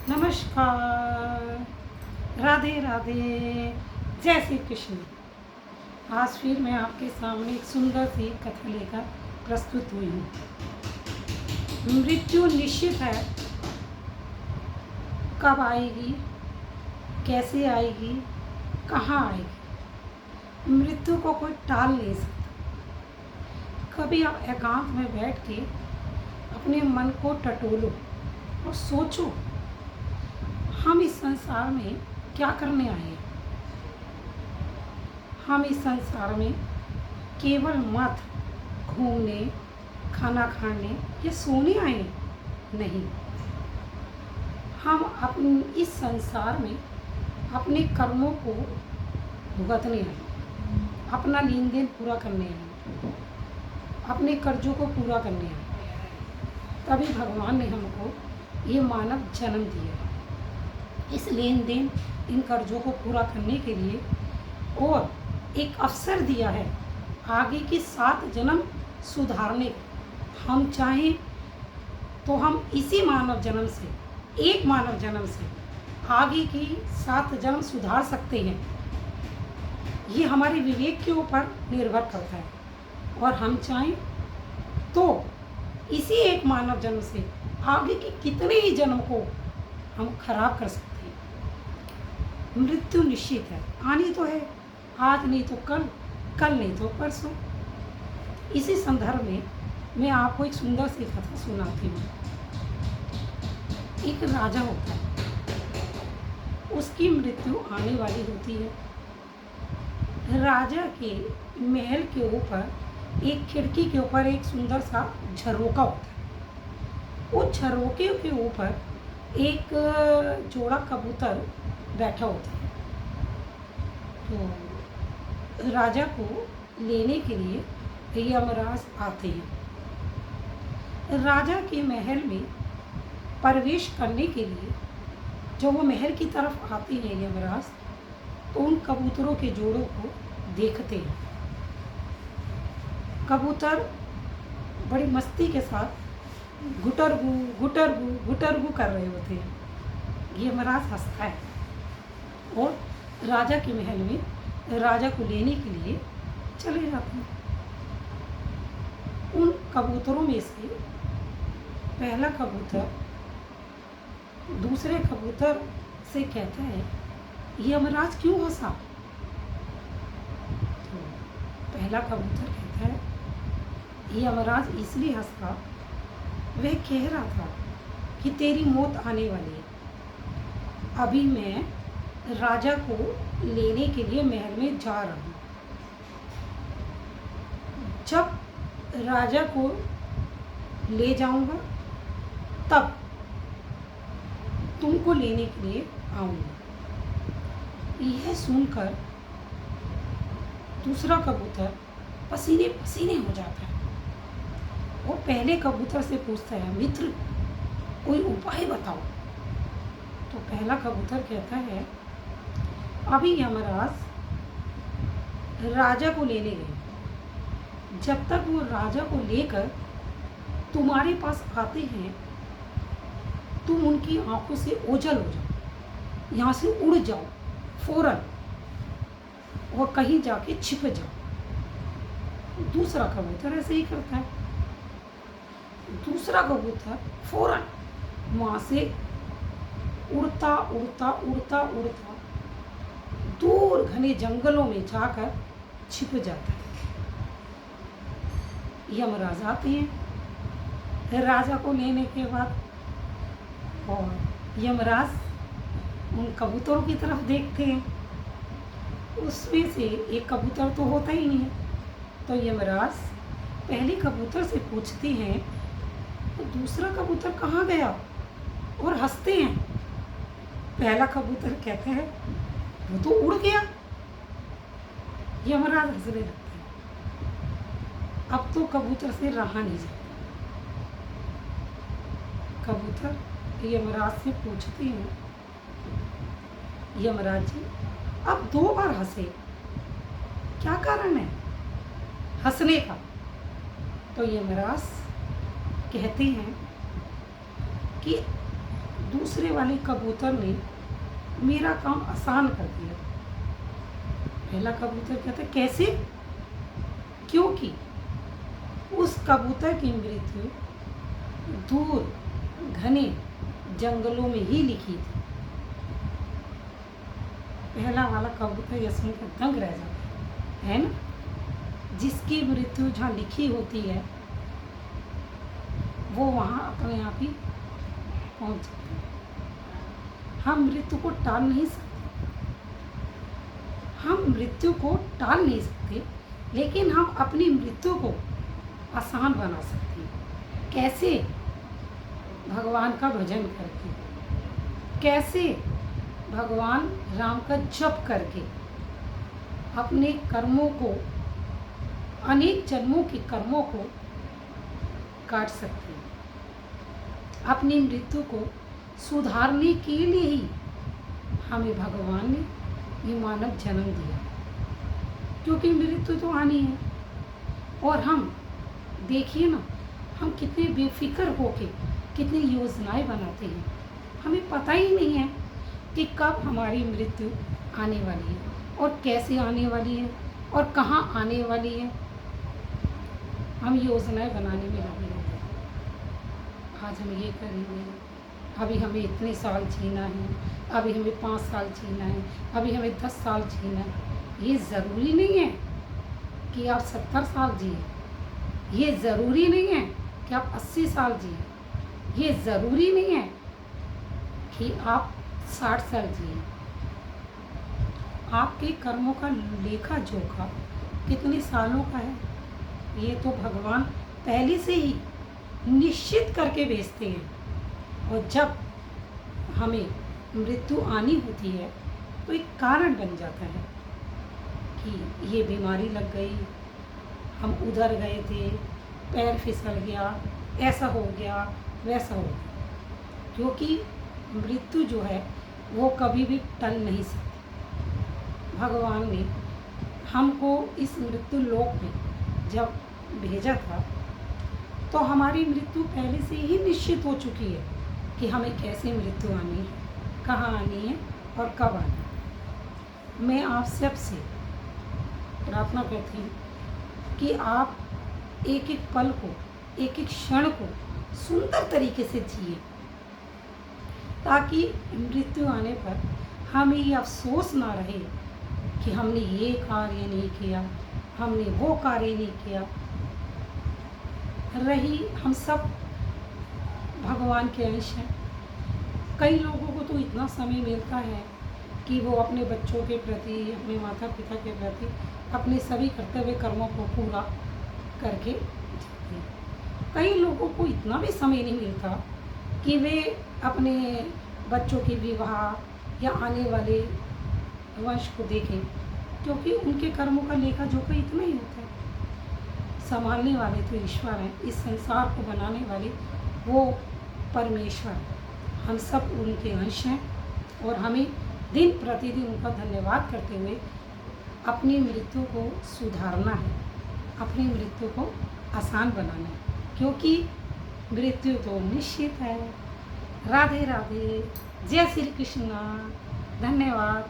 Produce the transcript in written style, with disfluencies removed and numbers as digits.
नमस्कार, राधे राधे, जय श्री कृष्ण। आज फिर मैं आपके सामने एक सुंदर सी कथा लेकर प्रस्तुत हुई हूँ। मृत्यु निश्चित है, कब आएगी, कैसे आएगी, कहाँ आएगी, मृत्यु को कोई टाल नहीं सकता। कभी आप एकांत में बैठ के अपने मन को टटोलो और सोचो, हम इस संसार में क्या करने आए हैं। हम इस संसार में केवल मत घूमने, खाना खाने या सोने आए हैं? नहीं, हम अपने इस संसार में अपने कर्मों को भुगतने आए, अपना लेन देन पूरा करने आए, अपने कर्जों को पूरा करने आए। तभी भगवान ने हमको ये मानव जन्म दिया है, इस लेन देन, इन कर्जों को पूरा करने के लिए, और एक अवसर दिया है आगे की 7 जन्म सुधारने का। हम चाहें तो हम इसी मानव जन्म से, एक मानव जन्म से आगे की 7 जन्म सुधार सकते हैं। ये हमारे विवेक के ऊपर निर्भर करता है। और हम चाहें तो इसी एक मानव जन्म से आगे के कितने ही जन्म को हम खराब कर सकते हैं। मृत्यु निश्चित है, आनी तो है, आज नहीं तो कल, कल नहीं तो परसों। इसी संदर्भ में मैं आपको एक सुंदर सी कथा सुनाती हूँ। एक राजा होता है, उसकी मृत्यु आने वाली होती है। राजा के महल के ऊपर एक खिड़की के ऊपर एक सुंदर सा झरोका होता है। उस झरोके के ऊपर एक जोड़ा कबूतर बैठा होता है। तो राजा को लेने के लिए यमराज आते हैं। राजा के महल में प्रवेश करने के लिए जब वो महल की तरफ आते हैं यमराज, तो उन कबूतरों के जोड़ों को देखते हैं। कबूतर बड़ी मस्ती के साथ गुटरगू गुटरगू गुटरगू कर रहे होते हैं। यमराज हंसता है और राजा के महल में राजा को लेने के लिए चले जाते हैं। उन कबूतरों में से पहला कबूतर दूसरे कबूतर से कहता है, यमराज क्यों हंसा? तो पहला कबूतर कहता है, यमराज इसलिए हंसा, वह कह रहा था कि तेरी मौत आने वाली है। अभी मैं राजा को लेने के लिए महल में जा रहा हूँ। जब राजा को ले जाऊंगा तब तुमको लेने के लिए आऊंगा। यह सुनकर दूसरा कबूतर पसीने पसीने हो जाता है और पहले कबूतर से पूछता है, मित्र कोई उपाय बताओ। तो पहला कबूतर कहता है, अभी यमराज राजा को लेने गए, जब तक वो राजा को लेकर तुम्हारे पास आते हैं, तुम उनकी आंखों से ओझल हो जाओ, यहाँ से उड़ जाओ फौरन और कहीं जाके छिप जाओ। दूसरा कबूतर ऐसे ही करता है। दूसरा कबूतर फौरन वहाँ से उड़ता उड़ता उड़ता उड़ता दूर घने जंगलों में जाकर छिप जाता है। यमराज आते हैं राजा को लेने के बाद, और यमराज उन कबूतरों की तरफ देखते हैं। उसमें से एक कबूतर तो होता ही नहीं है। तो यमराज पहले कबूतर से पूछते हैं, तो दूसरा कबूतर कहाँ गया? और हंसते हैं। पहला कबूतर कहते हैं, वो तो उड़ गया। यमराज हंसने लगते हैं। अब तो कबूतर से रहा नहीं जाता। कबूतर यमराज से पूछते हैं, यमराज जी अब 2 बार हंसे, क्या कारण है हंसने का? तो यमराज कहते हैं कि दूसरे वाले कबूतर ने मेरा काम आसान कर दिया। पहला कबूतर कहता है कैसे? क्योंकि उस कबूतर की मृत्यु दूर घने जंगलों में ही लिखी थी। पहला वाला कबूतर यह सुनकर दंग रह जाता है ना। जिसकी मृत्यु जहाँ लिखी होती है वो वहाँ अपने आप ही पहुँच जाते हैं। हम मृत्यु को टाल नहीं सकते, हम मृत्यु को टाल नहीं सकते, लेकिन हम अपनी मृत्यु को आसान बना सकते हैं। कैसे? भगवान का भजन करके। कैसे? भगवान राम का जप करके अपने कर्मों को, अनेक जन्मों के कर्मों को काट सकते हैं। अपनी मृत्यु को सुधारने के लिए ही हमें भगवान ने ये मानव जन्म दिया, क्योंकि मृत्यु तो आनी है। और हम देखिए ना, हम कितने बेफिक्र होके कितनी योजनाएं बनाते हैं। हमें पता ही नहीं है कि कब हमारी मृत्यु आने वाली है और कैसे आने वाली है और कहाँ आने वाली है। हम योजनाएं बनाने में लगे रहते हैं। आज हम ये करेंगे, अभी हमें इतने साल जीना है, अभी हमें 5 साल जीना है, अभी हमें 10 साल जीना है। ये ज़रूरी नहीं है कि आप 70 साल जिए, ये ज़रूरी नहीं है कि आप 80 साल जिए, ये ज़रूरी नहीं है कि आप 60 साल जिए। आपके कर्मों का लेखा जोखा कितने सालों का है, ये तो भगवान पहले से ही निश्चित करके भेजते हैं। और जब हमें मृत्यु आनी होती है तो एक कारण बन जाता है कि ये बीमारी लग गई, हम उधर गए थे, पैर फिसल गया, ऐसा हो गया, वैसा हो गया। क्योंकि मृत्यु जो है वो कभी भी टल नहीं सकती। भगवान ने हमको इस मृत्यु लोक में जब भेजा था तो हमारी मृत्यु पहले से ही निश्चित हो चुकी है कि हमें कैसे मृत्यु आनी है, कहाँ आनी है और कब आनी है। मैं आप सबसे प्रार्थना करती हूँ कि आप एक एक पल को, एक एक क्षण को सुंदर तरीके से जिए, ताकि मृत्यु आने पर हमें ये अफसोस ना रहे कि हमने ये कार्य नहीं किया, हमने वो कार्य नहीं किया। रही हम सब भगवान के अंश हैं। कई लोगों को तो इतना समय मिलता है कि वो अपने बच्चों के प्रति, अपने माता पिता के प्रति अपने सभी कर्तव्य कर्मों को पूरा करके जाते हैं। कई लोगों को इतना भी समय नहीं मिलता कि वे अपने बच्चों के विवाह या आने वाले वंश को देखें, क्योंकि उनके कर्मों का लेखा जोखा इतना ही होता है। संभालने वाले तो ईश्वर हैं, इस संसार को बनाने वाले वो परमेश्वर। हम सब उनके अंश हैं और हमें दिन प्रतिदिन उनका धन्यवाद करते हुए अपनी मृत्यु को सुधारना है, अपनी मृत्यु को आसान बनाना है, क्योंकि मृत्यु तो निश्चित है। राधे राधे, जय श्री कृष्णा, धन्यवाद।